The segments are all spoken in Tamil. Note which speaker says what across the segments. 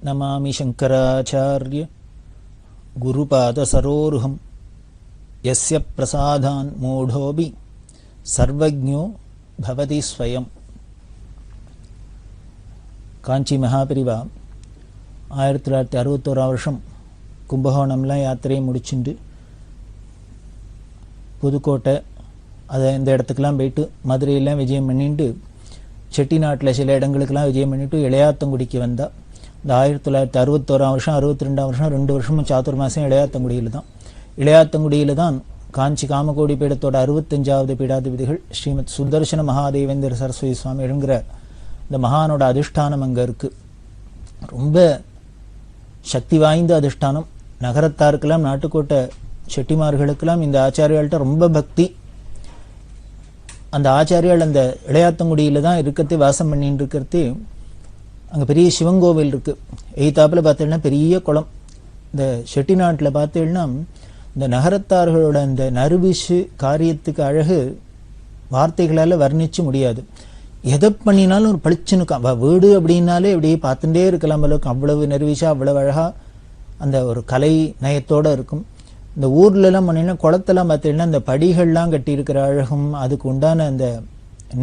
Speaker 1: नमामि शंकराचार्य गुरुपादसरोरुहं यस्य प्रसादान् मूढोऽपि सर्वज्ञो भवति स्वयं. காஞ்சி மகாபிரிவா 1961 வருஷம் கும்பகோணம்லாம் யாத்திரையை முடிச்சுட்டு புதுக்கோட்டை அதை இந்த இடத்துக்கெல்லாம் போயிட்டு மதுரையெல்லாம் விஜயம் பண்ணிட்டு செட்டிநாட்டில் சில இடங்களுக்கெல்லாம் விஜயம் பண்ணிட்டு இளையாத்தங்குடிக்கு வந்தா. இந்த 1961 வருஷம் 62 வருஷம் 2 வருஷமும் சாதுர்மாசம் இளையாத்தங்குடியில் தான். இளையாத்தங்குடியில் தான் காஞ்சி காமகோடி பீடத்தோட 65வது பீடாதிபதிகள் ஸ்ரீமத் சுதர்சன மகாதேவேந்திர சரஸ்வதி சுவாமி எழுங்கிற இந்த மகானோட அதிஷ்டானம் அங்கே இருக்கு. ரொம்ப சக்தி வாய்ந்த அதிஷ்டானம். நகரத்தாருக்கெல்லாம் நாட்டுக்கோட்டை செட்டிமார்களுக்கெல்லாம் இந்த ஆச்சாரியாள்கிட்ட ரொம்ப பக்தி. அந்த ஆச்சாரியால் அந்த இளையாத்தங்குடியில் தான் இருக்கிறதே வாசம் பண்ணிட்டு இருக்கிறதே. அங்கே பெரிய சிவங்கோவில் இருக்கு. எய்தாப்பில் பார்த்தீங்கன்னா பெரிய குளம். இந்த செட்டிநாட்டில் பார்த்தீங்கன்னா இந்த நகரத்தார்களோட இந்த நறுவிசு காரியத்துக்கு அழகு வார்த்தைகளால் வர்ணிச்சு முடியாது. எதை பண்ணினாலும் ஒரு பளிச்சுன்னு வீடு அப்படின்னாலே இப்படியே பார்த்துட்டே இருக்கலாம். அவ்வளவு நறுவிசா அவ்வளவு அழகா அந்த ஒரு கலை நயத்தோடு இருக்கும். இந்த ஊர்லலாம் பண்ணினா குளத்தெல்லாம் பார்த்தீங்கன்னா இந்த படிகள்லாம் கட்டியிருக்கிற அழகும் அதுக்கு உண்டான அந்த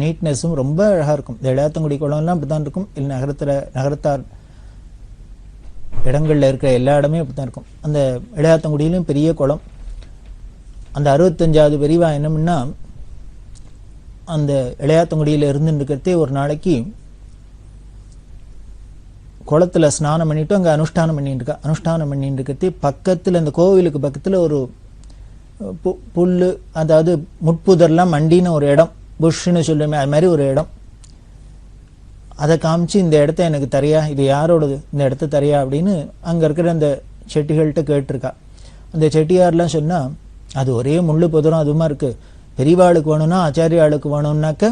Speaker 1: நீட்னஸும் ரொம்ப அழகாக இருக்கும். இந்த இளையாத்தங்குடி குளம்லாம் அப்படி தான் இருக்கும். இல்லை நகரத்தார் இடங்களில் இருக்கிற எல்லா இடமே அப்படி தான் இருக்கும். அந்த இளையாத்தங்குடியிலும் பெரிய குளம். அந்த 65வது பிரிவா என்னமுன்னா அந்த இளையாத்தங்குடியில் இருந்துருக்கிறதே ஒரு நாளைக்கு குளத்துல ஸ்நானம் பண்ணிட்டு அங்கே அனுஷ்டானம் பண்ணிட்டு இருக்கா. அனுஷ்டானம் பண்ணிட்டு இருக்கிறதே பக்கத்தில் அந்த கோவிலுக்கு பக்கத்தில் ஒரு புல், அதாவது முட்புதர்லாம் மண்டின்னு ஒரு இடம், புஷ்ன்னு சொல்லுமே, அது மாதிரி ஒரு இடம். அதை காமிச்சு இந்த இடத்த எனக்கு தரையா, இது யாரோடது, இந்த இடத்த தரையா அப்படின்னு அங்கே இருக்கிற அந்த செட்டிகள்கிட்ட கேட்டிருக்கா. அந்த செட்டியார்லாம் சொன்னால் அது ஒரே முள்ளு புதரும் அதுமா இருக்குது. பெரியவாளுக்கு வேணும்னா ஆச்சாரியாளுக்கு வேணும்னாக்க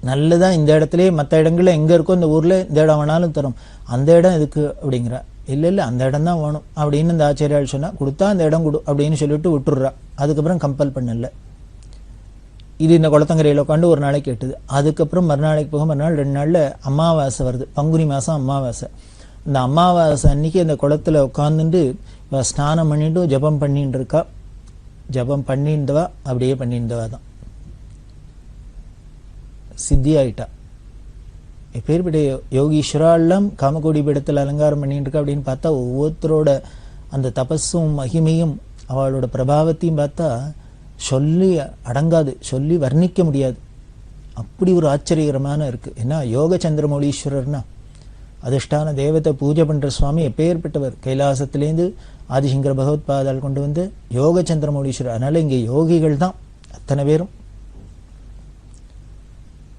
Speaker 1: நல்லதான் இந்த இடத்துலயே மற்ற இடங்கள்ல எங்கே இருக்கோ இந்த ஊரில் இந்த இடம் வேணாலும் தரும், அந்த இடம் எதுக்கு அப்படிங்கிறா. இல்லை இல்லை அந்த இடம் தான் வேணும் அப்படின்னு இந்த ஆச்சாரியாள் சொன்னால் கொடுத்தா அந்த இடம் கொடு அப்படின்னு சொல்லிட்டு விட்டுடுறா. அதுக்கப்புறம் கம்பல் பண்ணல. இது இந்த குளத்தங்கரையில் உட்காந்து ஒரு நாளைக்கு கேட்டுது. அதுக்கப்புறம் மறுநாளைக்கு போக மறுநாள் 2 நாளில் அமாவாசை வருது. பங்குனி மாதம் அமாவாசை. அந்த அமாவாசை அன்னைக்கு அந்த குளத்துல உட்காந்துட்டு ஸ்நானம் பண்ணிட்டு ஜபம் பண்ணிட்டு இருக்கா. ஜபம் பண்ணிருந்தவா அப்படியே பண்ணிருந்தவா தான் சித்தி ஆயிட்டா. எப்பேற்பட்ட யோகீஸ்வராலாம் காமகோடி பீடத்தில் அலங்காரம் பண்ணிட்டு இருக்கா அப்படின்னு பார்த்தா ஒவ்வொருத்தரோட அந்த தபஸும் மகிமையும் அவளோட பிரபாவத்தையும் பார்த்தா சொல்லி அடங்காது, சொல்லி வர்ணிக்க முடியாது. அப்படி ஒரு ஆச்சரியகரமான இருக்கு. ஏன்னா யோக சந்திரமௌலீஸ்வரர்னா அதிஷ்டான தேவத்தை பூஜை பண்ற சுவாமி எப்பேற்பட்டவர். கைலாசத்திலேருந்து ஆதிசங்கர பகவத்பாதால் கொண்டு வந்து யோக சந்திரமௌலீஸ்வரர். அதனால இங்கே யோகிகள் தான் அத்தனை பேரும்,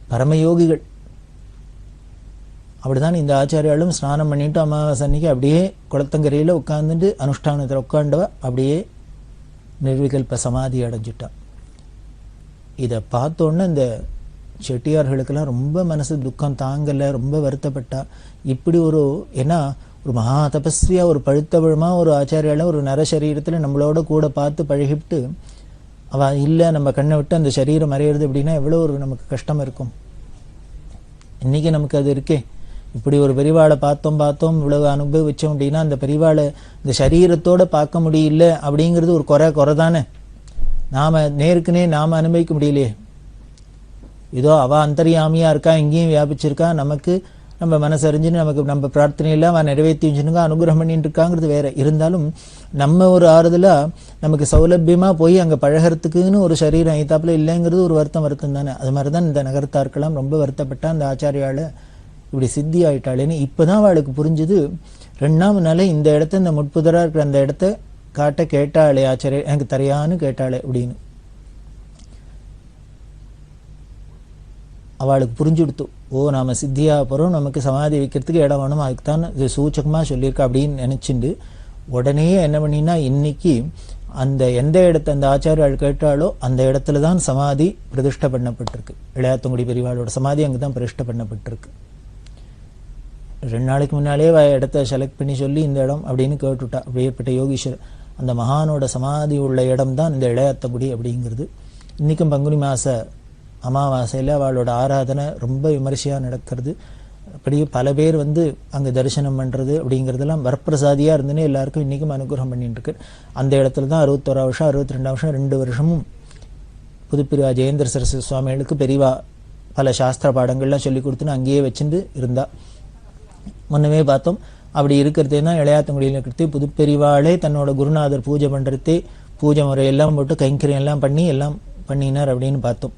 Speaker 1: பரமயோகிகள். அப்படிதான் இந்த ஆச்சாரியாலும் ஸ்நானம் பண்ணிட்டு அமாவாசை அன்னைக்கு அப்படியே குளத்தங்கரையில் உட்காந்துட்டு அனுஷ்டானத்தில் உட்காண்டவ அப்படியே நிர்விகல்ப சமாதி அடைஞ்சிட்டான். இதை பார்த்தோன்னே இந்த செட்டியார்களுக்கெல்லாம் ரொம்ப மனசு துக்கம் தாங்கலை, ரொம்ப வருத்தப்பட்டா. இப்படி ஒரு ஏன்னா ஒரு மகா தபஸ்வியா ஒரு பழுத்தவழமா ஒரு ஆச்சாரியால ஒரு நரசரீரத்தில் நம்மளோட கூட பார்த்து பழகிவிட்டு அவ இல்லை நம்ம கண்ணை விட்டு அந்த சரீரம் மறையிறது அப்படின்னா எவ்வளோ ஒரு நமக்கு கஷ்டம் இருக்கும். இன்னைக்கு நமக்கு அது இருக்கே. இப்படி ஒரு பெரிவாளை பார்த்தோம் இவ்வளவு அனுபவிச்சோம் அப்படின்னா அந்த பெரிவாளை இந்த சரீரத்தோட பார்க்க முடியல அப்படிங்கிறது ஒரு குறை தானே. நேருக்கு நாம அனுபவிக்க முடியலையே. இதோ அவ அந்தரியாமியா இருக்கா, இங்கேயும் வியாபிச்சிருக்கா, நமக்கு நம்ம மனசறிஞ்சுன்னு நமக்கு நம்ம பிரார்த்தனையெல்லாம் அவன் நிறைவேற்றி வச்சுருங்க அனுகிரகம் பண்ணிட்டு இருக்காங்கிறது வேற. இருந்தாலும் நம்ம ஒரு ஆறுதலா நமக்கு சௌலபியமா போய் அங்கே பழகிறதுக்குன்னு ஒரு சரீரம் ஐத்தாப்புல இல்லைங்கிறது ஒரு வருத்தம் தானே. அது மாதிரிதான் இந்த நகரத்தாருக்கெல்லாம் ரொம்ப வருத்தப்பட்டா அந்த ஆச்சாரியால இப்படி சித்தி ஆயிட்டாளேன்னு. இப்பதான் அவளுக்கு புரிஞ்சுது. 2ஆம் நாளே இந்த இடத்த இந்த முட்புதரா இருக்கிற அந்த இடத்த காட்ட கேட்டாளே ஆச்சாரிய, எனக்கு தரையான்னு கேட்டாளே அப்படின்னு. அவளுக்கு புரிஞ்சுடுத்து. ஓ நாம சித்தியா போகிறோம், நமக்கு சமாதி வைக்கிறதுக்கு இடம் வேணும், அதுக்குத்தான் இது சூச்சகமாக சொல்லியிருக்கா அப்படின்னு நினச்சிண்டு உடனே என்ன பண்ணினா இன்னைக்கு அந்த எந்த இடத்த அந்த ஆச்சாரியால் கேட்டாலோ அந்த இடத்துல தான் சமாதி பிரதிஷ்டை பண்ணப்பட்டிருக்கு. இளையாத்தங்குடி பெரியவாளோட சமாதி அங்கே தான் பிரதிஷ்டை பண்ணப்பட்டிருக்கு. 2 நாளைக்கு முன்னாலே இடத்த செலக்ட் பண்ணி சொல்லி இந்த இடம் அப்படின்னு கேட்டுவிட்டா. ஏற்பட்ட யோகீஸ்வரர் அந்த மகானோட சமாதி உள்ள இடம் தான் இந்த இளையாத்தங்குடி அப்படிங்கிறது. இன்றைக்கும் பங்குனி மாத அமாவாசையில் அவளோட ஆராதனை ரொம்ப விமரிசையாக நடக்கிறது. அப்படியே பல பேர் வந்து அங்கே தரிசனம் பண்ணுறது அப்படிங்கிறதெல்லாம் வரப்பிரசாதியாக இருந்துன்னு எல்லாருக்கும் இன்றைக்கும் அனுகிரகம் பண்ணிட்டு இருக்கு. அந்த இடத்துல தான் 61 வருஷம் 62 வருஷம் 2 வருஷமும் புதுப்பிரிவா ஜெயேந்திர சரஸ்வதி சுவாமிகளுக்கு பெரியவா பல சாஸ்திர பாடங்கள்லாம் சொல்லி கொடுத்துன்னு அங்கேயே வச்சுட்டு இருந்தா. முன்னமே பார்த்தோம். அப்படி இருக்கிறதே தான் இளையாத்தங்குடியில் இருக்கிறதே புதுப்பெரிவாளே தன்னோட குருநாதர் பூஜை பண்ணுறதே பூஜை முறையெல்லாம் போட்டு கைங்கரியம் எல்லாம் பண்ணி எல்லாம் பண்ணினார் அப்படின்னு பார்த்தோம்.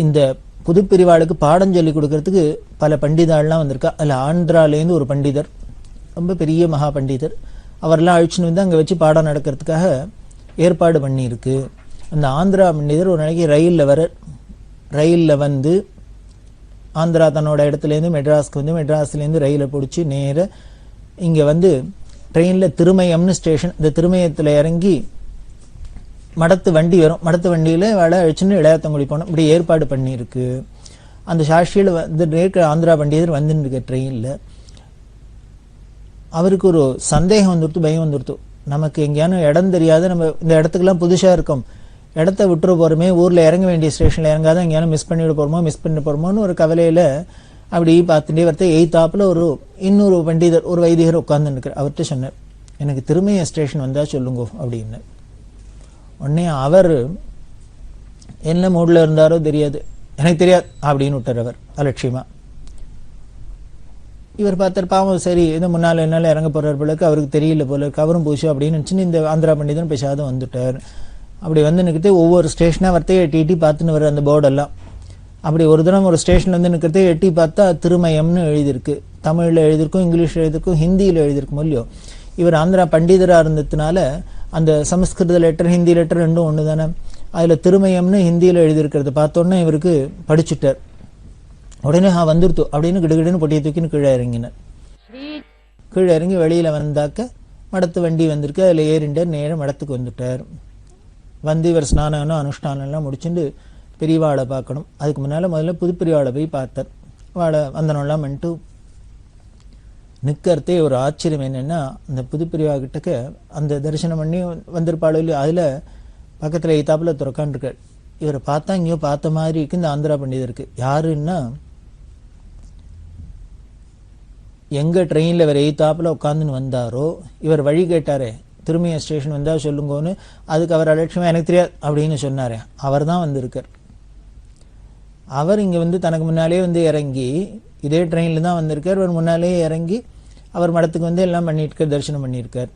Speaker 1: இந்த புதுப்பெரிவாளுக்கு பாடம் சொல்லி கொடுக்கறதுக்கு பல பண்டிதாள்லாம் வந்திருக்கா. அதில் ஆந்திராலேருந்து ஒரு பண்டிதர், ரொம்ப பெரிய மகா பண்டிதர், அவரெல்லாம் அழிச்சுன்னு வந்து அங்கே வச்சு பாடம் நடக்கிறதுக்காக ஏற்பாடு பண்ணியிருக்கு. அந்த ஆந்திரா பண்டிதர் ஒரு நாளைக்கு ரயிலில் வந்து ஆந்திரா தன்னோட இடத்துலேருந்து மெட்ராஸ்க்கு வந்து மெட்ராஸ்லேருந்து ரயிலை பிடிச்சி நேர இங்கே வந்து ட்ரெயினில் திருமயம்னு ஸ்டேஷன், இந்த திருமயத்தில் இறங்கி மடத்து வண்டி வரும், மடத்து வண்டியில் வேலை அழிச்சுன்னு இளையாத்தங்குடி போனோம். இப்படி ஏற்பாடு பண்ணியிருக்கு. அந்த சாட்சியில் வந்து ஆந்திரா பண்டிதர் வந்துன்னு இருக்க ட்ரெயினில் அவருக்கு ஒரு சந்தேகம் வந்துடுத்து, பயம் வந்துடுத்து. நமக்கு எங்கேயான இடம் தெரியாது, நம்ம இந்த இடத்துக்கெல்லாம் புதுசாக இருக்கோம், இடத்த விட்டுற போகிறோமே, ஊரில் இறங்க வேண்டிய ஸ்டேஷனில் இறங்காத எங்கேயான மிஸ் பண்ணிவிட போகிறோமோன்னு ஒரு கவலையில் அப்படி பார்த்துட்டே வரத்த எய்த்தாப்பில் இன்னொரு பண்டிதர் ஒரு வைதிகர் உட்காந்துருக்கார். அவர்கிட்ட சொன்னார், எனக்கு திருமய ஸ்டேஷன் வந்தால் சொல்லுங்கோ அப்படின்னு. உடனே அவர் என்ன மூடில் இருந்தாரோ தெரியாது, எனக்கு தெரியாது அப்படின்னு விட்டார் அவர் அலட்சியமாக. இவர் பார்த்தார், பாவம் சரி இது முன்னால் என்னால் இறங்க போகிறார் போலக்கு, அவருக்கு தெரியல போல இருக்கு, அவரும் பூசி அப்படின்னு நினச்சின்னு இந்த ஆந்திரா பண்டிதன் பேசாத வந்துட்டார். அப்படி வந்து நிற்கிறது ஒவ்வொரு ஸ்டேஷனாக வரத்தையே எட்டி பார்த்துன்னு வர அந்த போர்டெல்லாம். அப்படி ஒரு தினம் ஒரு ஸ்டேஷன் வந்து நிற்கிறதே எட்டி பார்த்தா திருமயம்னு எழுதியிருக்கு. தமிழில் எழுதியிருக்கும், இங்கிலீஷில் எழுதியிருக்கும், ஹிந்தியில் எழுதியிருக்கும் இல்லையோ. இவர் ஆந்திரா பண்டிதராக இருந்ததுனால அந்த சமஸ்கிருத லெட்டர் ஹிந்தி லெட்டர் ரெண்டும் ஒன்று தானே. அதில் திருமயம்னு ஹிந்தியில் எழுதியிருக்கிறத பார்த்தோன்னே இவருக்கு படிச்சுட்டார். உடனே வந்துருத்து அப்படின்னு கிடுகிடுன்னு பொட்டியை தூக்கின்னு கீழே இறங்கினார். கீழே இறங்கி வெளியில் வந்தாக்க மடத்து வண்டி வந்திருக்கு, அதில் ஏறிண்டார், நேரம் மடத்துக்கு வந்துட்டார். வந்து இவர் ஸ்நானம் அனுஷ்டானம்லாம் முடிச்சுட்டு பெரியவாளை பார்க்கணும். அதுக்கு முன்னால் முதல்ல புதுப்பெரியவாளை போய் பார்த்தார். வாழை வந்தனம்லாம் பண்ணிட்டு நிற்கிறதே ஒரு ஆச்சரியம் என்னென்னா, அந்த புதுப்பெரியவா கிட்டக்க அந்த தரிசனம் பண்ணி வந்திருப்பாளோ இல்லையோ, அதில் பக்கத்தில் எய்த்தாப்பில் துறக்கான்ருக்கார். இவரை பார்த்தா இங்கேயோ பார்த்த மாதிரி இருக்கு இந்த ஆந்திரா பண்டிதருக்கு. யாருன்னா, எங்கே ட்ரெயினில் இவர் எய்த்தாப்பில் உட்காந்துன்னு வந்தாரோ, இவர் வழி கேட்டாரே திருமய ஸ்டேஷன் வந்தால் சொல்லுங்கன்னு, அதுக்கு அவர் அலட்சியமாக எனக்கு தெரியாது அப்படின்னு சொன்னாரே, அவர் தான் வந்திருக்கார். அவர் இங்கே வந்து தனக்கு முன்னாலே வந்து இறங்கி இதே ட்ரெயினில் தான் வந்திருக்கார். அவர் முன்னாலே இறங்கி அவர் மடத்துக்கு வந்து எல்லாம் பண்ணியிருக்கார், தரிசனம் பண்ணியிருக்கார்.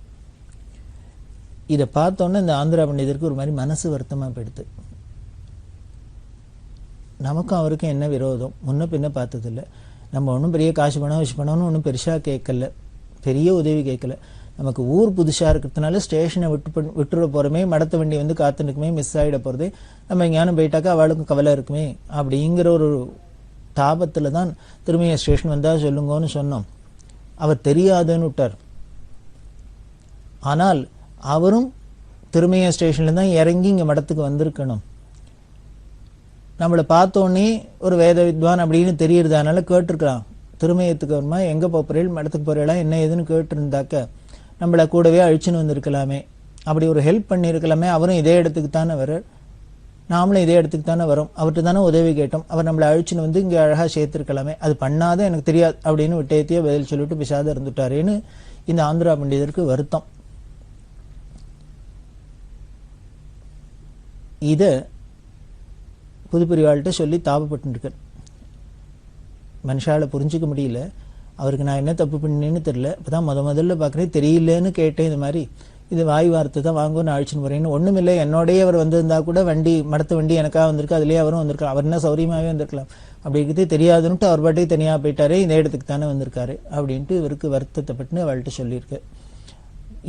Speaker 1: இதை பார்த்தோன்னே இந்த ஆந்திரா பண்டிதருக்கு ஒரு மாதிரி மனசு வருத்தமாக போயிடுது. நமக்கும் அவருக்கும் என்ன விரோதம், முன்ன பின்ன பார்த்ததில்லை. நம்ம ஒன்றும் பெரிய காசு பணம் விஷ் பண்ணணும்னு ஒன்றும் பெருசாக கேட்கல, பெரிய உதவி கேட்கல. நமக்கு ஊர் புதுசாக இருக்கிறதுனால ஸ்டேஷனை விட்டுற போகிறோமே, மடத்து வண்டி வந்து காத்து நிற்குமே, மிஸ் ஆகிட போகிறதே, நம்ம எங்கேயானும் போயிட்டாக்கா அவளுக்கும் கவலை இருக்குமே அப்படிங்கிற ஒரு தாபத்தில் தான் திருமய ஸ்டேஷன் வந்தால் சொல்லுங்கன்னு சொன்னோம். அவர் தெரியாதுன்னு விட்டார். ஆனால் அவரும் திருமய ஸ்டேஷனில் தான் இறங்கி இங்கே மடத்துக்கு வந்திருக்கணும். நம்மளை பார்த்தோன்னே ஒரு வேத வித்வான் அப்படின்னு தெரியறதுனால கேட்டிருக்கலாம், திருமயத்துக்கு வருமா, எங்கே போகிறீள், மடத்துக்கு போகிறீங்களா, என்ன ஏதுன்னு கேட்டிருந்தாக்க நம்மளை கூடவே அழிச்சுன்னு வந்திருக்கலாமே, அப்படி ஒரு ஹெல்ப் பண்ணியிருக்கலாமே. அவரும் இதே இடத்துக்கு தானே வர்றார், நாமளும் இதே இடத்துக்கு தானே வரோம், அவர்கிட்ட தானே உதவி கேட்டோம், அவர் நம்மளை அழிச்சுன்னு வந்து இங்கே அழகாக சேர்த்துருக்கலாமே, அது பண்ணாத எனக்கு தெரியாது அப்படின்னு விட்டேத்தியே பதில் சொல்லிட்டு பிசாத இருந்துட்டாரேன்னு இந்த ஆந்திரா பண்டிதருக்கு வருத்தம். இதை புதுப்பெரியவாள்கிட்ட சொல்லி தாபப்பட்டுருக்கார். மனுஷால புரிஞ்சிக்க முடியல, அவருக்கு நான் என்ன தப்பு பண்ணேன்னு தெரியல, இப்போ தான் முதல்ல பார்க்குறேன், தெரியலன்னு கேட்டேன். இது மாதிரி இது வாய் வார்த்தை தான் வாங்குவோன்னு அழிச்சுன்னு போகிறேன்னு. ஒன்றும் இல்லை, என்னோடய அவர் வந்திருந்தா கூட வண்டி மடத்து வண்டி எனக்காக வந்திருக்கு, அதுலேயே அவரும் வந்திருக்கலாம், அவர் என்ன சௌரியமாகவே வந்திருக்கலாம், அப்படி இருக்கிறதே தெரியாதுன்ட்டு அவர் பாட்டுக்கு தனியாக போயிட்டாரே, இந்த இடத்துக்கு தானே வந்திருக்காரு அப்படின்ட்டு இவருக்கு வருத்தத்தைப்பட்டுன்னு அவள்கிட்ட சொல்லியிருக்கு.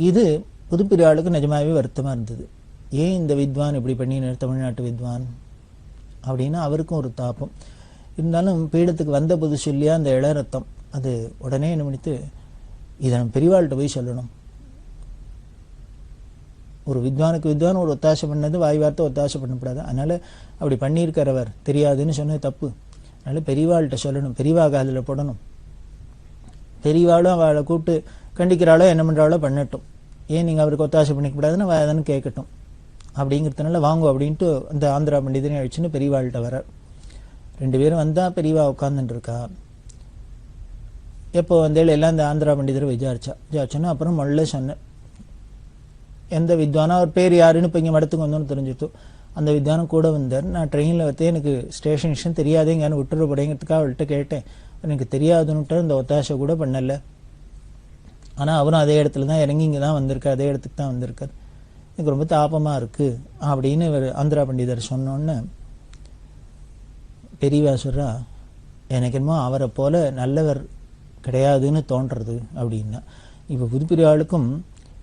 Speaker 1: இது புதுப்பெரியாளுக்கு நிஜமாகவே வருத்தமாக இருந்தது. ஏன் இந்த வித்வான் இப்படி பண்ணினார், தமிழ்நாட்டு வித்வான் அப்படின்னா அவருக்கும் ஒரு தாப்பம் இருந்தாலும். பீடத்துக்கு வந்த புது சொல்லியா அந்த இளரத்தம் அது உடனே என்ன பண்ணிட்டு, இதை நம்ம பெரியவாள்கிட்ட போய் சொல்லணும். ஒரு வித்வானுக்கு வித்வான் ஒரு ஒத்தாசை பண்ணது வாய் வார்த்தை ஒத்தாசை பண்ணக்கூடாது. அதனால் அப்படி பண்ணியிருக்கிறவர் தெரியாதுன்னு சொன்னது தப்பு. அதனால் பெரியவாள்கிட்ட சொல்லணும், பெரியவாக அதில் போடணும். பெரியவாளும் அவளை கூப்பிட்டு கண்டிக்கிறாளோ என்ன பண்ணுறாளோ பண்ணட்டும், ஏன் நீங்கள் அவருக்கு ஒத்தாசை பண்ணிக்கூடாதுன்னு அவதானு கேட்கட்டும் அப்படிங்கிறதுனால வாங்கும் அப்படின்ட்டு அந்த ஆந்திரா பண்டிதனை அழிச்சுன்னு பெரியவாள்கிட்ட வரார். 2 பேரும் வந்தால் பெரியவா உட்காந்துட்டு இருக்கா. எப்போ வந்தேள் எல்லாம் இந்த ஆந்திரா பண்டிதரை விசாரிச்சோன்னா அப்புறம் மொள்ள சொன்னேன். எந்த வித்வானா ஒரு பேர் யாருன்னு இப்போ இங்கே மடத்துக்கு வந்தோன்னு தெரிஞ்சுட்டு அந்த வித்வானம் கூட வந்தார். நான் ட்ரெயினில் வந்து எனக்கு ஸ்டேஷன் தெரியாதே எங்கேன்னு விட்டுறப்படைங்கிறதுக்காக அவள்கிட்ட கேட்டேன். எனக்கு தெரியாதுன்னுட்டு இந்த ஒத்தாசை கூட பண்ணலை. ஆனால் அவரும் அதே இடத்துல தான் இறங்கி இங்கே தான் வந்திருக்கார், அதே இடத்துக்கு தான் வந்திருக்கார். எனக்கு ரொம்ப தாபமாக இருக்குது அப்படின்னு இவர் ஆந்திரா பண்டிதர் சொன்னோன்னு பெரியவா சொல்கிறா, எனக்கு என்னமோ அவரை போல நல்லவர் கிடையாதுன்னு தோன்றது அப்படின்னா. இப்போ புதுப்பிரியாளுக்கும்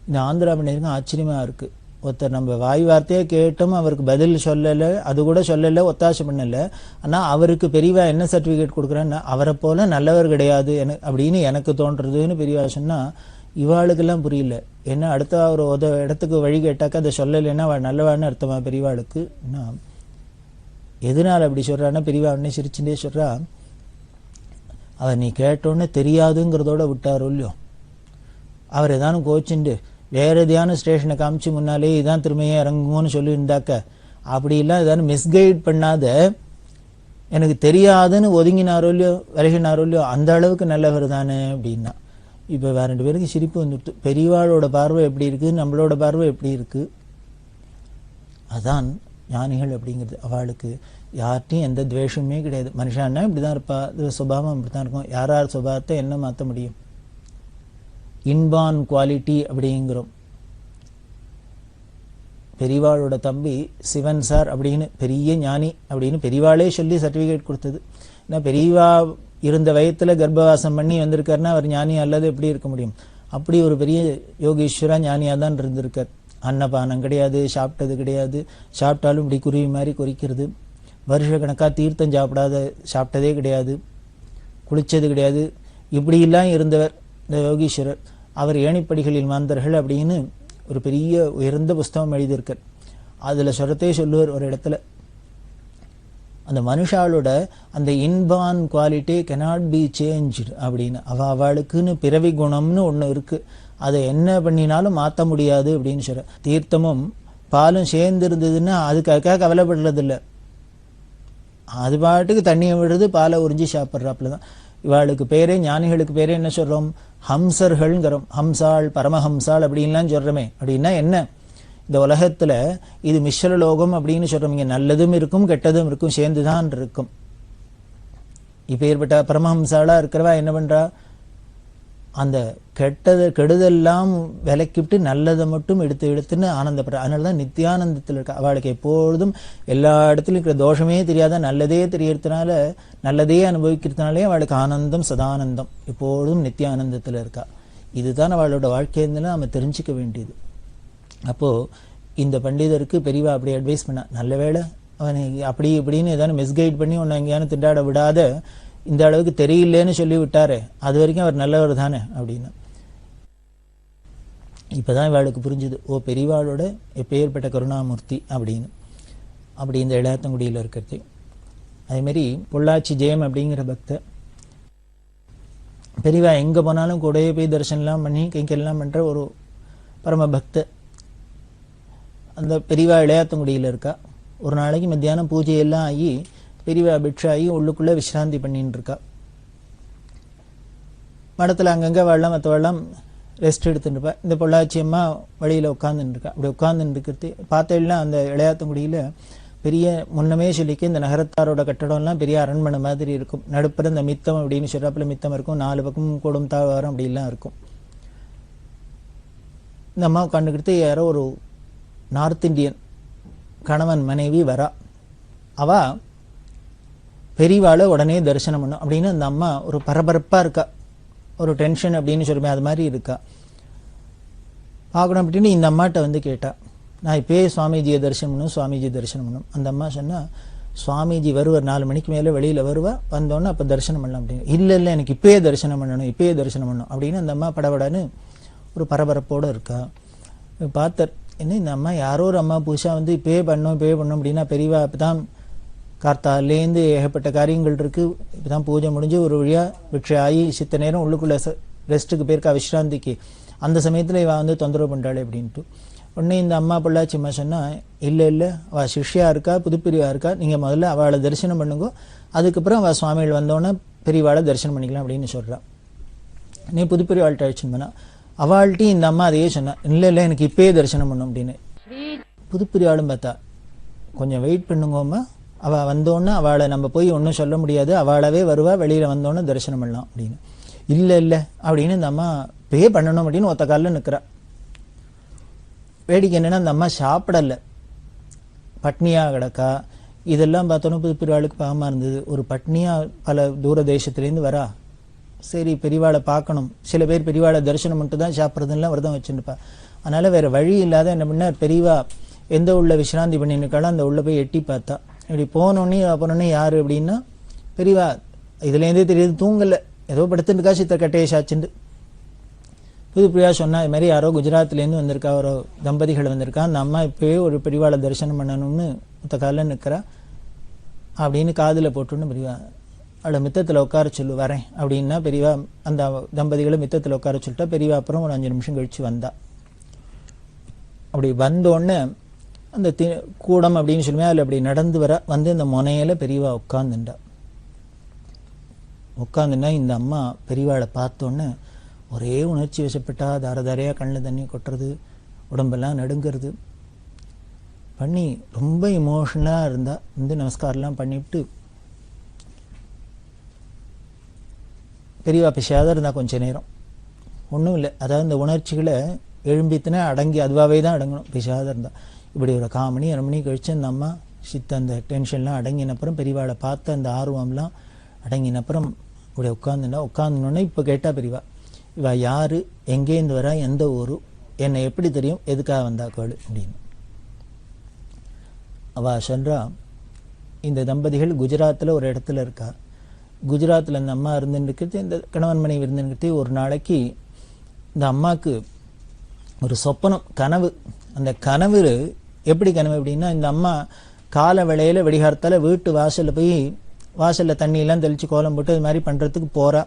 Speaker 1: இந்த ஆந்திரா பண்டிதருக்கும் ஆச்சரியமாக இருக்குது. ஒருத்தர் நம்ம வாய் வார்த்தையாக கேட்டோம், அவருக்கு பதில் சொல்லலை, அது கூட சொல்லலை, ஒத்தாசை பண்ணலை. ஆனால் அவருக்கு பெரியவா என்ன சர்டிஃபிகேட் கொடுக்குறேன்னா அவரை போல நல்லவர் கிடையாது அப்படின்னு எனக்கு தோன்றதுன்னு பெரியவா சொன்னால் இவாளுக்கெல்லாம் புரியல. ஏன்னா அடுத்த ஒரு இடத்துக்கு வழி கேட்டாக்கா அதை சொல்லலைன்னா அவள் நல்லவான்னு அர்த்தமா பெரியவாளுக்கு. எதனால் அப்படி சொல்கிறான்னா பெரியவா உடனே சிரிச்சுட்டே சொல்கிறா, அவர் நீ கேட்டோன்னே தெரியாதுங்கிறதோட விட்டாரோ இல்லையோ, அவர் ஏதானும் கோச்சுண்டு வேறு எதையான ஸ்டேஷனை காமிச்சு முன்னாலே இதான் திரும்பியே இறங்குமோன்னு சொல்லியிருந்தாக்க அப்படிலாம் ஏதாவது மிஸ்கைட் பண்ணாத எனக்கு தெரியாதுன்னு ஒதுங்கினாரோ இல்லையோ விலகினாரோ இல்லையோ அந்த அளவுக்கு நல்லவர் தானே அப்படின்னா. இப்போ வேற 2 பேருக்கு சிரிப்பு வந்துட்டு. பெரியவாளோட பார்வை எப்படி இருக்குது, நம்மளோட பார்வை எப்படி இருக்குது. அதான் ஞானிகள் அப்படிங்கிறது. அவளுக்கு யார்ட்டையும் எந்த துவேஷமே கிடையாது. மனுஷன்னா இப்படி தான் இருப்பா, சுபாவம் இப்படி தான் இருக்கும். யார் சுபாவத்தை என்ன மாற்ற முடியும்? இன்பான் குவாலிட்டி அப்படிங்கிறோம். பெரியவாளோட தம்பி சிவன் சார் அப்படின்னு பெரிய ஞானி அப்படின்னு பெரியவாளே சொல்லி சர்டிஃபிகேட் கொடுத்தது. ஏன்னா பெரியவா இருந்த வயத்தில் கர்ப்பவாசம் பண்ணி வந்திருக்காருன்னா அவர் ஞானி அல்லது எப்படி இருக்க முடியும்? அப்படி ஒரு பெரிய யோகீஸ்வரா ஞானியாக தான் இருந்திருக்கார். அன்னபானம் கிடையாது, சாப்பிட்டது கிடையாது, சாப்பிட்டாலும் இப்படி குருவி மாதிரி குறிக்கிறது, வருஷ கணக்காக தீர்த்தம் சாப்பிட்டதே கிடையாது, குளித்தது கிடையாது, இப்படியெல்லாம் இருந்தவர் இந்த யோகீஸ்வரர். அவர் ஏணிப்படிகளில் மாந்தர்கள் அப்படின்னு ஒரு பெரிய உயர்ந்த புஸ்தகம் எழுதியிருக்கார். அதில் சொல்றதே சொல்லுவார் ஒரு இடத்துல, அந்த மனுஷாலோட அந்த இன்பான் குவாலிட்டி கெனாட் பி சேஞ்ச் அப்படின்னு. அவளுக்குன்னு பிறவி குணம்னு ஒன்று இருக்கு, அதை என்ன பண்ணினாலும் மாற்ற முடியாது அப்படின்னு சொல்ற. தீர்த்தமும் பாலும் சேர்ந்து இருந்ததுன்னா அதுக்காக கவலைப்படுறதில்லை, அது பாட்டுக்கு தண்ணியை விடுறது, பாலை உறிஞ்சி சாப்பிட்றாப்புல தான். இவாளுக்கு பேரே, ஞானிகளுக்கு பேரே என்ன சொல்றோம்? ஹம்சர்கள்ங்கிறோம். ஹம்சாள், பரமஹம்சாள் அப்படின்லாம் சொல்றோமே. அப்படின்னா என்ன? இந்த உலகத்துல இது மிஸ்ர லோகம் அப்படின்னு சொல்றோம். இங்க நல்லதும் இருக்கும் கெட்டதும் இருக்கும், சேர்ந்துதான் இருக்கும். இப்ப ஏற்பட்ட பரமஹம்சாளா இருக்கிறவா என்ன பண்றா? அந்த கெடுதெல்லாம் விலக்கிவிட்டு நல்லதை மட்டும் எடுத்துன்னு ஆனந்தப்படுற. அதனாலதான் நித்தியானந்தத்தில் இருக்க. அவளுக்கு எப்பொழுதும் எல்லா இடத்துலையும் இருக்கிற தோஷமே தெரியாத நல்லதே தெரியறதுனால, நல்லதே அனுபவிக்கிறதுனாலே அவளுக்கு ஆனந்தம், சதானந்தம், எப்பொழுதும் நித்தியானந்தத்தில் இருக்கா. இதுதான் அவளோட வாழ்க்கையில நம்ம தெரிஞ்சுக்க வேண்டியது. அப்போ இந்த பண்டிதருக்கு பெரியவா அப்படி அட்வைஸ் பண்ணா, நல்ல வேளை அவனை அப்படி இப்படின்னு ஏதாவது மிஸ்கைட் பண்ணி உன்னை எங்கேயானு திண்டாட விடாத, இந்த அளவுக்கு தெரியலேன்னு சொல்லி விட்டாரு, அது வரைக்கும் அவர் நல்லவர் தானே அப்படின்னு. இப்பதான் இவாளுக்கு புரிஞ்சுது, ஓ பெரியவாளோட எப்பேற்பட்ட கருணாமூர்த்தி அப்படின்னு. அப்படி இந்த இளையாத்தங்குடியில் இருக்கிறது. அதேமாரி பொள்ளாச்சி ஜெயம் அப்படிங்கிற பக்த பெரியவா எங்க போனாலும் கூடவே போய் தரிசனம்லாம் பண்ணி கைக்கெல்லாம் பண்ற ஒரு பரம பக்த. அந்த பெரியவா இளையாத்தங்குடியில் இருக்கா. ஒரு நாளைக்கு மத்தியானம் பூஜையெல்லாம் ஆகி பெரியவா பிட்சாகி உள்ளுக்குள்ளே விசிராந்தி பண்ணின்னு இருக்கா. மடத்தில் அங்கங்கே வாழலாம், மற்றவாழலாம் ரெஸ்ட் எடுத்துட்டு இருப்பா. இந்த பொள்ளாச்சி அம்மா வழியில் உட்காந்துன்னு இருக்கா. அப்படி உட்காந்துன்னு இருக்கிறது பார்த்தேன்னா அந்த இளையாத்தங்குடியில் பெரிய முன்னமே சொல்லிக்க இந்த நகரத்தாரோட கட்டடம்லாம் பெரிய அரண்மனை மாதிரி இருக்கும். நடுப்புற இந்த மித்தம் அப்படின்னு சொல்றாப்புல மித்தம் இருக்கும், 4 பக்கமும் கூடும் தாழ்வாரம் அப்படிலாம் இருக்கும். இந்த அம்மா உட்காந்துக்கிட்டு யாரோ ஒரு நார்த் இந்தியன் கணவன் மனைவி வரா. அவ பெரியவாளை உடனே தரிசனம் பண்ணும் அப்படின்னு அந்த அம்மா ஒரு பரபரப்பா இருக்கா, ஒரு டென்ஷன் அப்படின்னு சொல்லுமே அது மாதிரி இருக்கா. பார்க்கணும் அப்படின்னு இந்த அம்மாட்ட வந்து கேட்டா, நான் இப்பயே சுவாமிஜியை தரிசனம் பண்ணும், சுவாமிஜி தரிசனம் பண்ணும். அந்த அம்மா சொன்னா, சுவாமிஜி வருவார் 4 மணிக்கு மேலே வெளியில வருவா, வந்தோடனே அப்போ தரிசனம் பண்ணலாம் அப்படின்னு. இல்லை எனக்கு இப்பயே தரிசனம் பண்ணணும், இப்பயே தரிசனம் பண்ணணும் அப்படின்னு அந்த அம்மா படபடன்னு ஒரு பரபரப்போடு இருக்கா. பார்த்தார், என்ன இந்த அம்மா யாரோ ஒரு அம்மா புதுசாக வந்து இப்பயே பண்ணோம் அப்படின்னா பெரியவா இப்போ தான் கார்த்தாலேருந்து ஏகப்பட்ட காரியங்கள் இருக்குது, இப்போ தான் பூஜை முடிஞ்சு ஒரு வழியாக விட்சை ஆகி சித்த நேரம் உள்ளுக்குள்ளே ரெஸ்ட்டுக்கு போயிருக்கா, விஸ்ராந்திக்கு. அந்த சமயத்தில் இவன் வந்து தொந்தரவு பண்ணுறாள் அப்படின்ட்டு உடனே இந்த அம்மா பொள்ளாச்சிம்மா சொன்னா, இல்லை இல்லை, அவள் சிஷ்யா இருக்கா, புதுப்பிரிவா இருக்கா, நீங்கள் முதல்ல அவளை தரிசனம் பண்ணுங்க, அதுக்கப்புறம் அவள் சுவாமிகள் வந்தோடனே பெரியவாளை தரிசனம் பண்ணிக்கலாம் அப்படின்னு சொல்கிறா. நீ புதுப்பிரிவாள்கிட்ட அழைச்சின்னு போனா அவள்கிட்டையும் இந்த அம்மா அதையே சொன்னா, இல்லை இல்லை எனக்கு இப்பயே தரிசனம் பண்ணும் அப்படின்னு. புதுப்பிரிவாளும் பார்த்தா, கொஞ்சம் வெயிட் பண்ணுங்கம்மா, அவள் வந்தோடனே அவளை நம்ம போய் ஒன்றும் சொல்ல முடியாது, அவளாவே வருவா, வெளியில் வந்தோடனே தரிசனம் பண்ணலாம் அப்படின்னு. இல்லை இல்லை அப்படின்னு இந்த அம்மா பே பண்ணணும் அப்படின்னு ஒத்த காலில் நிற்கிறா. வேடிக்கை என்னன்னா, அந்த அம்மா சாப்பிடலை, பட்னியாக கிடக்கா. இதெல்லாம் பார்த்தோன்னா புதுப்பிரிவாளுக்கு பாவமாக இருந்தது. ஒரு பட்னியாக பல தூர தேசத்துலேருந்து வரா, சரி பெரியவாளை பார்க்கணும். சில பேர் பெரியவாளை தரிசனம் மட்டும் தான் சாப்பிட்றதுலாம் விரதம் வச்சுருப்பா. அதனால் வேறு வழி இல்லாத என்ன பண்ண, பெரியவா எந்த உள்ள விசிராந்தி பண்ணிருக்காளோ அந்த உள்ள போய் எட்டி பார்த்தா. இப்படி போனோடனே போனோடனே யார் அப்படின்னா பெரியவா. இதுலேருந்தே தெரியுது தூங்கலை, ஏதோ படுத்துட்டுக்கா, சித்த கட்டையை சாச்சுண்டு. புதுப்பிரியா சொன்னா, இது மாதிரி யாரோ குஜராத்லேருந்து வந்திருக்கா, ஒரு தம்பதிகள் வந்திருக்கா, அந்த அம்மா இப்போயே ஒரு பெரியவாளை தரிசனம் பண்ணணும்னு மொத்த காலில் நிற்கிறா அப்படின்னு காதில் போட்டுன்னு பெரியவா அவளை மித்தத்தில் உட்கார சொல்லு வரேன் அப்படின்னா பெரியவா அந்த தம்பதிகளை மித்தத்தில் உட்கார சொல்லிட்டா. பெரியவா அப்புறம் ஒரு 5 நிமிஷம் கழிச்சு வந்தா. அப்படி வந்தோடனே அந்த கூடம் அப்படின்னு சொல்லுவேன், அதில் அப்படி நடந்து வர வந்து இந்த முனையில பெரியவா உட்காந்துண்டா. இந்த அம்மா பெரியவாளை பார்த்தோன்னே ஒரே உணர்ச்சி வசப்பட்டா. தாரதாரையாக கண்ணில் தண்ணி கொட்டுறது, உடம்பெல்லாம் நடுங்கிறது பண்ணி ரொம்ப இமோஷனலாக இருந்தா. வந்து நமஸ்காரம்லாம் பண்ணிவிட்டு பெரியவா பேசாத இருந்தா கொஞ்ச நேரம். ஒன்றும் இல்லை, அதாவது இந்த உணர்ச்சிகளை எழும்பித்துனா அடங்கி அதுவாகவே தான் அடங்கணும், பேசாத இருந்தா. இப்படி ஒரு 1/4 மணி 1/2 மணி கழிச்சு அந்த அம்மா சித்த அந்த டென்ஷன்லாம் அடங்கினப்புறம் பெரியவாளை பார்த்த அந்த ஆர்வம்லாம் அடங்கினப்புறம் இப்படி உட்காந்துனோடனே இப்போ கேட்டா பெரியவா, இவா யாரு, எங்கேருந்து வரா, எந்த ஊரு, என்னை எப்படி தெரியும், எதுக்காக வந்தா கேளு அப்படின்னு. அவ சொல்றா, இந்த தம்பதிகள் குஜராத்தில் ஒரு இடத்துல இருக்கா. குஜராத்தில் அந்த அம்மா இருந்துட்டு, இந்த கணவன் மனைவி இருந்துட்டு, ஒரு நாளைக்கு இந்த அம்மாவுக்கு ஒரு சொப்பனம், கனவு. அந்த கனவு எப்படி கனவு அப்படின்னா, இந்த அம்மா கால வேளையில் வெடிகாரத்தால் வீட்டு வாசலில் போய் வாசலில் தண்ணியெல்லாம் தெளித்து கோலம் போட்டு அது மாதிரி பண்ணுறதுக்கு போகிறா.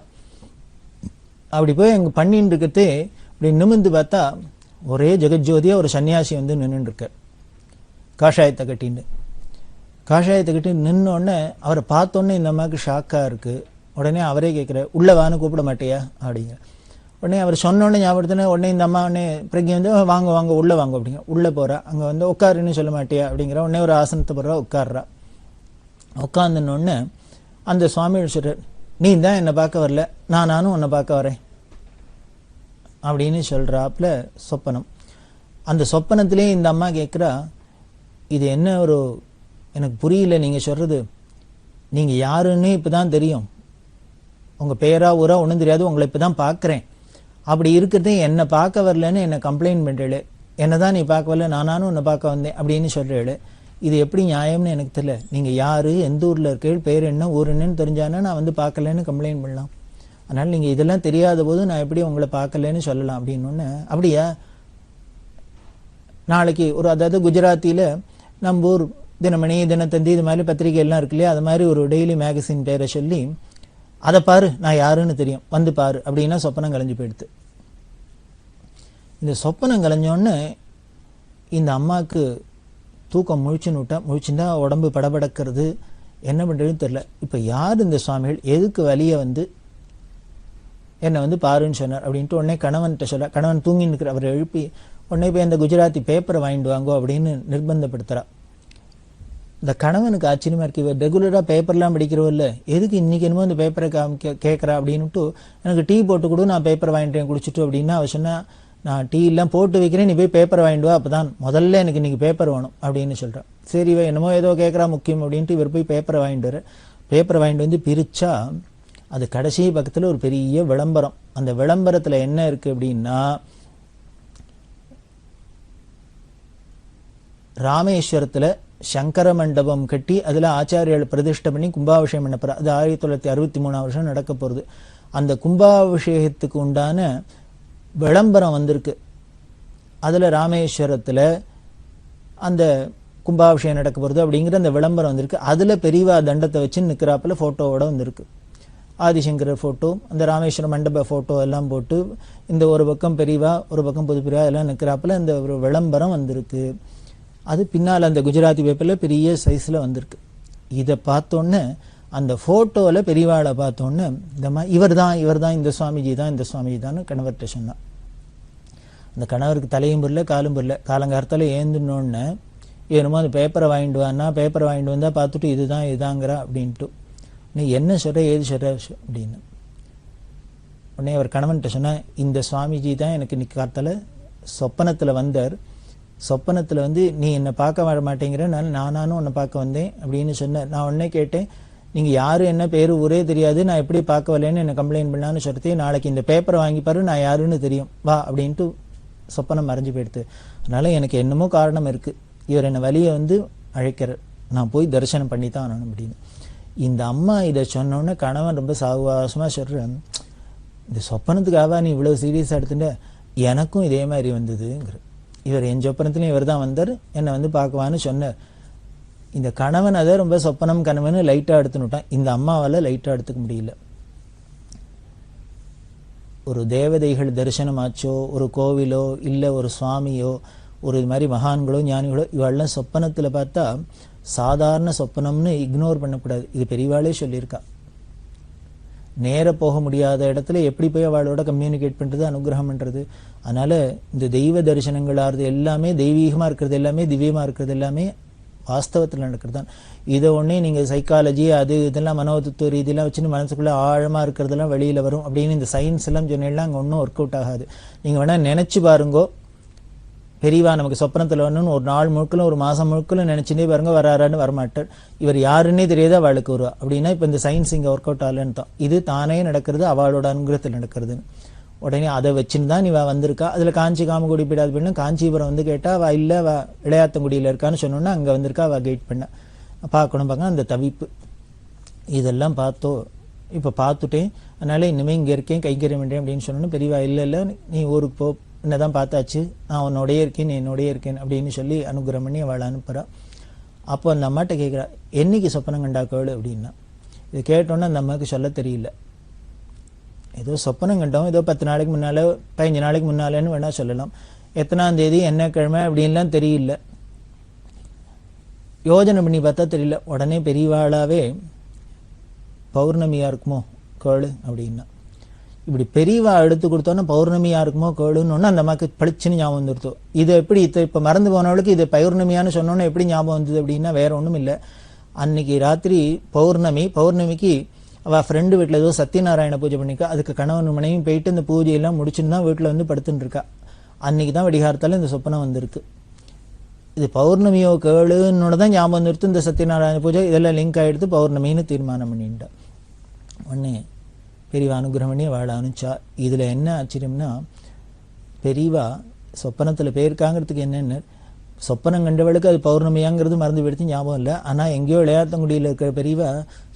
Speaker 1: அப்படி போய் அங்கே பண்ணின்னு இருக்கிறதே இப்படி நிமிர்ந்து பார்த்தா ஒரே ஜெகஜோதியாக ஒரு சன்னியாசி வந்து நின்றுருக்க, காஷாயத்தை கட்டின்னு. காஷாயத்தை கட்டி நின்னோடனே அவரை பார்த்தோன்னே இந்த அம்மாவுக்கு ஷாக்காக இருக்குது. உடனே அவரே கேட்குற, உள்ளே வான்னு கூப்பிட மாட்டியா அப்படிங்க. உடனே அவர் சொன்னோடனே ஞாபகத்தினே உடனே இந்த அம்மா உடனே பிரஜை வந்து வாங்க வாங்க உள்ளே வாங்க அப்படிங்க. உள்ளே போகிறா. அங்கே வந்து உட்காருன்னு சொல்ல மாட்டியா அப்படிங்கிற. உடனே ஒரு ஆசனத்தை போடுறா, உட்காடுறா. உட்காந்துன்னொடனே அந்த சுவாமிகள் சொல்கிறார், நீ தான் என்னை பார்க்க வரல, நானும் உன்னை பார்க்க வரேன் அப்படின்னு சொல்கிறாப்புல சொப்பனம். அந்த சொப்பனத்திலே இந்த அம்மா கேட்குறா, இது என்ன ஒரு எனக்கு புரியல நீங்கள் சொல்கிறது, நீங்கள் யாருன்னு இப்போ தான் தெரியும், உங்கள் பேரா ஊரா ஒன்றும் தெரியாது, உங்களை இப்போ தான் பார்க்குறேன், அப்படி இருக்கிறதே என்னை பார்க்க வரலன்னு என்னை கம்ப்ளைண்ட் பண்ணுறேளே, என்னை தான் நீ பார்க்க வரல, நானும் உன்னை பார்க்க வந்தேன் அப்படின்னு சொல்கிறேளே, இது எப்படி நியாயம்னு எனக்கு தெரியல. நீங்கள் யார், எந்த ஊரில் இருக்கீள், பேர் என்ன, ஊர் என்னன்னு தெரிஞ்சானே நான் வந்து பார்க்கலன்னு கம்ப்ளைண்ட் பண்ணலாம். அதனால் நீங்கள் இதெல்லாம் தெரியாத போது நான் எப்படி உங்களை பார்க்கலன்னு சொல்லலாம் அப்படின்னு. அப்படியா, நாளைக்கு ஒரு, அதாவது குஜராத்தியில் நம்ம ஊர் தினமணி, தினத்தந்தி, இது மாதிரி பத்திரிகை எல்லாம் இருக்கு இல்லையா, அது மாதிரி ஒரு டெய்லி மேகசின் பேரை சொல்லி அதை பாரு, நான் யாருன்னு தெரியும், வந்து பாரு அப்படின்னா சொப்பனம் கலைஞ்சு போயிடுது. இந்த சொப்பனம் கலைஞ்சோன்னு இந்த அம்மாவுக்கு தூக்கம் முழிச்சுன்னு விட்டா. முழிச்சுட்டா உடம்பு படபடக்கிறது, என்ன பண்ணுறதுன்னு தெரில. இப்போ யார் இந்த சுவாமிகள், எதுக்கு வலியை வந்து என்னை வந்து பாருன்னு சொன்னார் அப்படின்ட்டு உடனே கணவன்கிட்ட சொல்ல. கணவன் தூங்கின்னு இருக்கிற அவரை எழுப்பி உடனே போய் அந்த குஜராத்தி பேப்பரை வாங்கிட்டு வாங்கோ அப்படின்னு நிர்பந்தப்படுத்துகிறா. இந்த கணவனுக்கு ஆச்சரியமாக இருக்குது, இவர் ரெகுலராக பேப்பர்லாம் படிக்கிறவோ இல்லை, எதுக்கு இன்றைக்கி என்னமோ இந்த பேப்பரை கேட்குறா அப்படின்னுட்டு, எனக்கு டீ போட்டு கொடு, நான் பேப்பரை வாங்கிட்டேன் குடிச்சிட்டு அப்படின்னா. அவர் சொன்னால், நான் டீ எல்லாம் போட்டு வைக்கிறேன், நீ போய் பேப்பர் வாங்கிட்டு வா, அப்போ தான் முதல்ல எனக்கு இன்றைக்கி பேப்பர் வேணும் அப்படின்னு சொல்கிறான். சரி இவ என்னமோ ஏதோ கேட்குறா முக்கியம் அப்படின்ட்டு இவர் போய் பேப்பரை வாங்கிட்டு வர. பேப்பரை வாங்கிட்டு வந்து பிரித்தா அது கடைசி பக்கத்தில் ஒரு பெரிய விளம்பரம். அந்த விளம்பரத்தில் என்ன இருக்குது அப்படின்னா, ராமேஸ்வரத்தில் சங்கர மண்டபம் கட்டி அதில் ஆச்சாரியர்கள் பிரதிஷ்டை பண்ணி கும்பாபிஷேகம் பண்ண போகிற, அது 1963 வருஷம் நடக்க போகிறது. அந்த கும்பாபிஷேகத்துக்கு உண்டான விளம்பரம் வந்திருக்கு. அதில் ராமேஸ்வரத்தில் அந்த கும்பாபிஷேகம் நடக்க போகிறது அப்படிங்கிற அந்த விளம்பரம் வந்திருக்கு. அதில் பெரியவா தண்டத்தை வச்சு நிற்கிறாப்புல ஃபோட்டோவோட வந்திருக்கு. ஆதிசங்கரர் ஃபோட்டோ, அந்த ராமேஸ்வரம் மண்டப ஃபோட்டோ எல்லாம் போட்டு இந்த ஒரு பக்கம் பெரியவா ஒரு பக்கம் புது பெரியவா எல்லாம் நிற்கிறாப்புல இந்த ஒரு விளம்பரம் வந்திருக்கு. அது பின்னால் அந்த குஜராத்தி பேப்பரில் பெரிய சைஸில் வந்திருக்கு. இதை பார்த்தோன்னே அந்த ஃபோட்டோவில் பெரியவாளை பார்த்தோன்னே இந்த மாதிரி இவர் தான் இந்த சுவாமிஜி தான் கணவர்கிட்ட சொன்னான். அந்த கணவருக்கு தலையும் புரியல காலும் புரியல. காலங்காலத்தில் ஏந்துனோடனே என்னமோ அந்த பேப்பரை வாங்கிட்டு வான்னா, பேப்பரை வாங்கிட்டு வந்தால் பார்த்துட்டு இதுதாங்கிறா அப்படின்ட்டு. நீ என்ன சொல்கிற ஏது சொல்கிற அப்படின்னு உடனே அவர் கணவன்கிட்ட சொன்னேன், இந்த சுவாமிஜி தான் எனக்கு இன்னைக்கு காலத்தில் சொப்பனத்தில் வந்தார். சொப்பனத்தில் வந்து நீ என்னை பார்க்க வர மாட்டேங்கிற, நானும் உன்னை பார்க்க வந்தேன் அப்படின்னு சொன்னேன். நான் உடனே கேட்டேன், நீங்கள் யார் என்ன பேர் ஊரே தெரியாது, நான் எப்படி பார்க்க வரலன்னு என்னை கம்ப்ளைண்ட் பண்ணான்னு சொல்லிட்டு, நாளைக்கு இந்த பேப்பரை வாங்கிப்பாரு, நான் யாருன்னு தெரியும் வா அப்படின்ட்டு சொப்பனம் மறைஞ்சு போயிடுது. அதனால் எனக்கு என்னமோ காரணம் இருக்குது, இவர் என்னை வழியை வந்து அழைக்கிறார், நான் போய் தரிசனம் பண்ணி தான் ஆனணும் அப்படின்னு. இந்த அம்மா இதை சொன்னோன்னே கணவன் ரொம்ப சாவகாசமாக சொல்கிறேன், இந்த சொப்பனத்துக்காக நீ இவ்வளோ சீரியஸாக எடுத்துட்ட, எனக்கும் இதே மாதிரி வந்ததுங்கிற. இவர் என் சொப்பனத்துலையும் இவர் தான் வந்தார், என்னை வந்து பார்க்குவான்னு சொன்னார். இந்த கணவன் அதை ரொம்ப சொப்பனம் கணவன் லைட்டாக எடுத்துனுட்டான். இந்த அம்மாவால் லைட்டாக எடுத்துக்க முடியல. ஒரு தேவதைகள் தரிசனமாச்சோ, ஒரு கோவிலோ, இல்லை ஒரு சுவாமியோ, ஒரு இது மாதிரி மகான்களோ ஞானிகளோ, இவெல்லாம் சொப்பனத்தில் பார்த்தா சாதாரண சொப்பனம்னு இக்னோர் பண்ணக்கூடாது. இது பெரியவாளே சொல்லியிருக்கா. நேர போக முடியாத இடத்துல எப்படி போய் அவளோட கம்யூனிகேட் பண்ணுறது, அனுகிரகம் பண்ணுறது. அதனால் இந்த தெய்வ தரிசனங்களாகிறது எல்லாமே தெய்வீகமாக இருக்கிறது, எல்லாமே திவ்யமாக இருக்கிறது, எல்லாமே வாஸ்தவத்தில் நடக்கிறது தான். இதை ஒன்றே நீங்கள் சைக்காலஜி அது இதெல்லாம் மனோதத்துவ ரீதியெல்லாம் வச்சுன்னு மனசுக்குள்ளே ஆழமாக இருக்கிறதெல்லாம் வெளியில் வரும் அப்படின்னு இந்த சயின்ஸ் எல்லாம் சொன்னீங்கன்னா அங்கே ஒன்றும் ஒர்க் அவுட் ஆகாது. நீங்கள் வேணால் நினச்சி பாருங்கோ, பெரியவா நமக்கு சொப்பனத்தில் வரணும்னு ஒரு நாள் முழுக்களும் ஒரு மாதம் முழுக்களும் நினச்சிட்டே பாருங்க, வராரான்னு வரமாட்டார். இவர் யாருன்னே தெரியாத அவளுக்கு வருவா அப்படின்னா இப்போ இந்த சயின்ஸ் இங்கே ஒர்க் அவுட் ஆகலன்னு தான். இது தானே நடக்கிறது, அவளோட அனுகிரகத்தில் நடக்கிறதுன்னு. உடனே அதை வச்சுன்னு தான் இவள் வந்திருக்கா. அதில் காஞ்சி காமகுடி பீடாது பண்ண காஞ்சிபுரம் வந்து கேட்டால் அவள் இல்லை அவள் இளையாத்தங்குடியில் இருக்கான்னு சொன்னோன்னா அங்கே வந்திருக்கா. அவள் கைட் பண்ண பார்க்கணும் பார்க்க அந்த தவிப்பு இதெல்லாம் பார்த்தோம். இப்போ பார்த்துட்டேன், அதனால் இனிமேல் இங்கே இருக்கேன், கைங்கரியம் பண்ணுறேன் அப்படின்னு சொன்னோன்னு பெரியவா இல்லை நீ ஊருக்கு போ, என்னதான் பார்த்தாச்சு, நான் உன்னோடையே இருக்கேன், நீ என்னோடையே இருக்கேன் அப்படின்னு சொல்லி அனுகிரகம் பண்ணி அவளை அனுப்புகிறா. அப்போ அந்த அம்மாட்ட கேட்குறா, என்னைக்கு சொப்பனம் கண்டாக்கோள் அப்படின்னா. இது கேட்டோன்னே அந்த அம்மாவுக்கு சொல்ல தெரியல. ஏதோ சொப்பனம் கண்டோம், ஏதோ 10 நாளைக்கு முன்னால் 15 நாளைக்கு முன்னாலேன்னு வேணால் சொல்லலாம். எத்தனாம் தேதி என்ன கிழமை அப்படின்லாம் தெரியல. யோஜனை பண்ணி பார்த்தா தெரியல. உடனே பெரியவாளாவே பௌர்ணமியாக இருக்குமோ கேளு அப்படின்னா. இப்படி பெரியவா எடுத்து கொடுத்தோன்னா பௌர்ணமியாக இருக்குமோ கேளுன்னு ஒன்று அந்த அம்மாவுக்கு பளிச்சுன்னு ஞாபகம் வந்துருத்தோம். இது எப்படி இப்போ மறந்து போனவளுக்கு இது பௌர்ணமியான்னு சொன்னோன்னே எப்படி ஞாபகம் வந்தது அப்படின்னா வேற ஒன்றும் இல்லை. அன்னைக்கு ராத்திரி பௌர்ணமிக்கு அவள் ஃப்ரெண்டு வீட்டில் ஏதோ சத்யநாராயண பூஜை பண்ணிக்கா. அதுக்கு கணவன் மனைவியும் போயிட்டு இந்த பூஜையெல்லாம் முடிச்சுன்னு தான் வீட்டில் வந்து படுத்துன்னு இருக்கா. அன்னைக்கு தான் வெடிகாரத்தால் இந்த சொப்பனம் வந்திருக்கு. இது பௌர்ணமியோ கேளுன்னு தான் ஞாபகம் வந்துருத்து. இந்த சத்யநாராயண பூஜை இதெல்லாம் லிங்க் ஆகிடுத்து, பௌர்ணமின்னு தீர்மானம் பண்ணிட்டா. உடனே பெரியவா அனுகிரகம் பண்ணி வாழ அனுப்பிச்சா. இதில் என்ன ஆச்சரியம்னா, பெரியவா சொப்பனத்தில் போயிருக்காங்கிறதுக்கு என்னென்ன, சொப்பனம் கண்டவளுக்கு அது பௌர்ணமியாங்கிறது மறந்து போயிடுத்து, ஞாபகம் இல்லை. ஆனால் எங்கேயோ இளையாத்தங்குடியில் இருக்கிற பெரியவா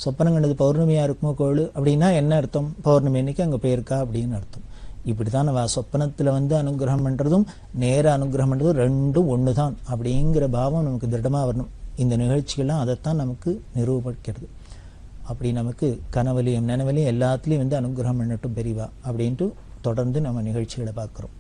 Speaker 1: சொப்பனம் கண்டது பௌர்ணமியாக இருக்குமோ கோளு அப்படின்னா என்ன அர்த்தம், பௌர்ணமி அன்னைக்கு அங்கே போயிருக்கா அப்படின்னு அர்த்தம். இப்படி தான் நம்ம சொப்பனத்தில் வந்து அனுகிரகம் பண்ணுறதும் நேர அனுகிரகம் பண்ணுறதும் ரெண்டும் ஒன்று தான் அப்படிங்கிற பாவம் நமக்கு திருடமாக வரணும். இந்த நிகழ்ச்சிகள்லாம் அதைத்தான் நமக்கு நிரூபிக்கிறது. அப்படி நமக்கு கனவலியும் நனவலியும் எல்லாத்துலேயும் வந்து அனுகிரகம் பண்ணட்டும் பெரியவா அப்படின்ட்டு தொடர்ந்து நம்ம நிகழ்ச்சிகளை பார்க்குறோம்.